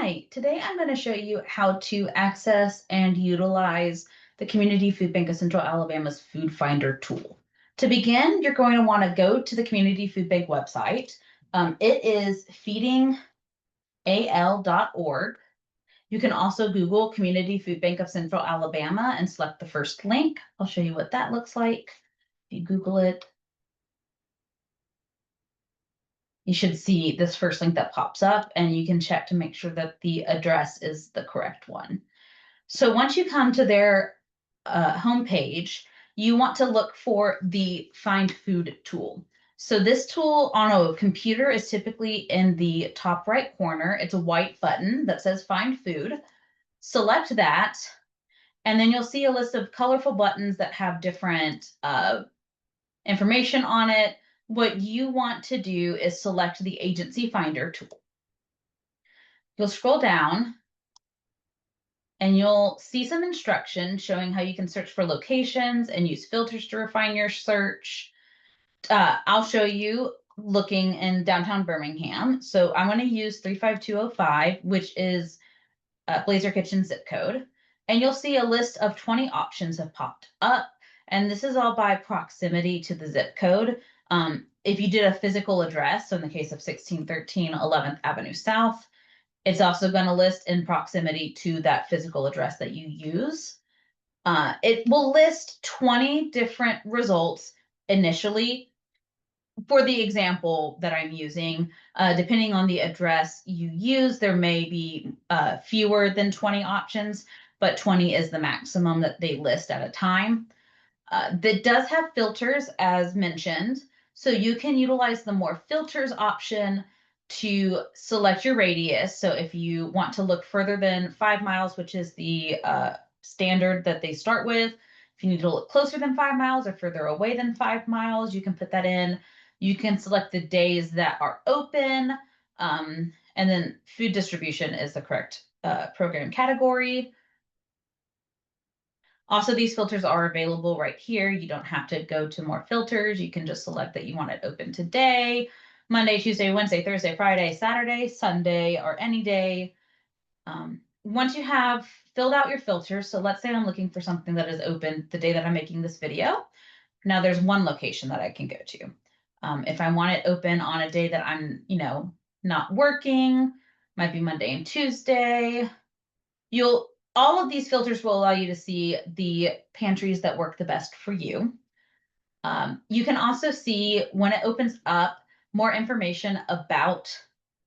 Hi, today I'm going to show you how to access and utilize the Community Food Bank of Central Alabama's Food Finder tool. To begin, you're going to want to go to the Community Food Bank website. It is feedingal.org. You can also Google Community Food Bank of Central Alabama and select the first link. I'll show you what that looks like. If you Google it, you should see this first link that pops up, and you can check to make sure that the address is the correct one. So once you come to their homepage, you want to look for the Find Food tool. So this tool on a computer is typically in the top right corner. It's a white button that says Find Food. Select that, and then you'll see a list of colorful buttons that have different information on it. What you want to do is select the Agency Finder tool. You'll scroll down and you'll see some instructions showing how you can search for locations and use filters to refine your search. I'll show you looking in downtown Birmingham. So I'm going to use 35205, which is Blazer Kitchen zip code. And you'll see a list of 20 options have popped up. And this is all by proximity to the zip code. If you did a physical address, so in the case of 1613 11th Avenue South, it's also going to list in proximity to that physical address that you use. It will list 20 different results initially. For the example that I'm using, depending on the address you use, there may be fewer than 20 options, but 20 is the maximum that they list at a time. That does have filters, as mentioned, so you can utilize the more filters option to select your radius. So if you want to look further than 5 miles, which is the standard that they start with, if you need to look closer than 5 miles or further away than 5 miles, you can put that in. You can select the days that are open, and then food distribution is the correct program category. Also, these filters are available right here. You don't have to go to more filters. You can just select that you want it open today, Monday, Tuesday, Wednesday, Thursday, Friday, Saturday, Sunday, or any day. Once you have filled out your filters, so let's say I'm looking for something that is open the day that I'm making this video. Now there's one location that I can go to. If I want it open on a day that I'm, not working, might be Monday and Tuesday, all of these filters will allow you to see the pantries that work the best for you. You can also see when it opens up more information about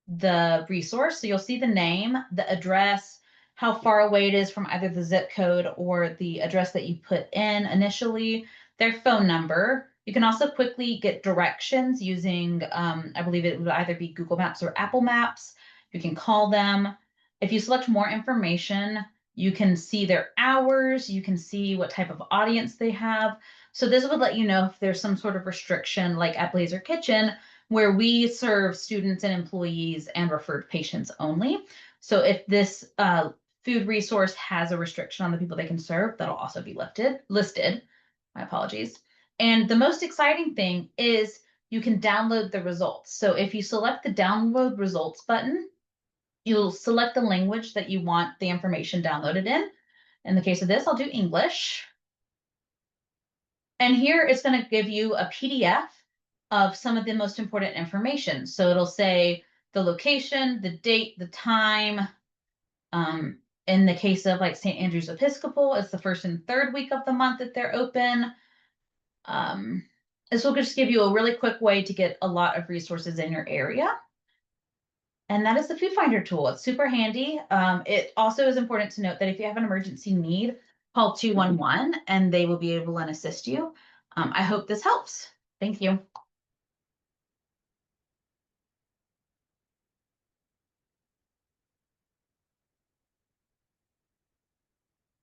the resource. So you'll see the name, the address, how far away it is from either the zip code or the address that you put in initially, their phone number. You can also quickly get directions using, I believe it would either be Google Maps or Apple Maps. You can call them. If you select more information, you can see their hours, you can see what type of audience they have. So this would let you know if there's some sort of restriction, like at Blazer Kitchen, where we serve students and employees and referred patients only. So if this food resource has a restriction on the people they can serve, that'll also be listed. My apologies. And the most exciting thing is you can download the results. So if you select the download results button, you'll select the language that you want the information downloaded in. In the case of this, I'll do English. And here it's going to give you a PDF of some of the most important information. So it'll say the location, the date, the time. In the case of like St. Andrew's Episcopal, it's the first and third week of the month that they're open. This will just give you a really quick way to get a lot of resources in your area. And that is the Food Finder tool. It's super handy. It also is important to note that if you have an emergency need, call 211 and they will be able to assist you. I hope this helps. Thank you.